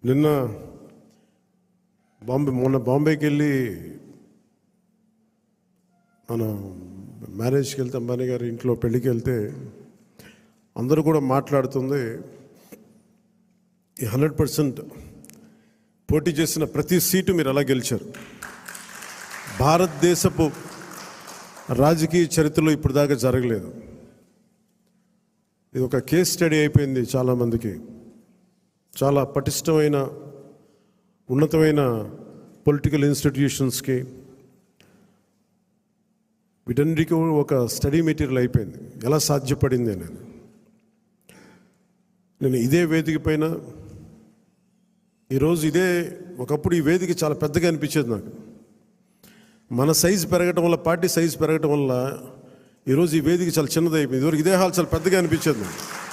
నిన్న మొన్న బాంబేకి వెళ్ళి మన మ్యారేజ్కి వెళ్తే అంబానీ గారి ఇంట్లో పెళ్ళికి వెళ్తే అందరూ కూడా మాట్లాడుతుంది 100% పోటీ చేసిన ప్రతి సీటు మీరు ఎలా గెలిచారు. భారతదేశపు రాజకీయ చరిత్రలో ఇప్పుడు దాకా జరగలేదు. ఇది ఒక కేస్ స్టడీ అయిపోయింది చాలామందికి. చాలా పటిష్టమైన ఉన్నతమైన పొలిటికల్ ఇన్స్టిట్యూషన్స్కి వీటన్నిటికీ ఒక స్టడీ మెటీరియల్ అయిపోయింది. ఎలా సాధ్యపడింది అనేది. నేను ఇదే వేదిక పైన ఈరోజు ఒకప్పుడు ఈ వేదిక చాలా పెద్దగా అనిపించేది నాకు. మన సైజు పెరగటం వల్ల, పార్టీ సైజు పెరగటం వల్ల ఈరోజు ఈ వేదిక చాలా చిన్నదైపోయింది. ఇదివరకు ఇదే హాల్ చాలా పెద్దగా అనిపించేది నాకు.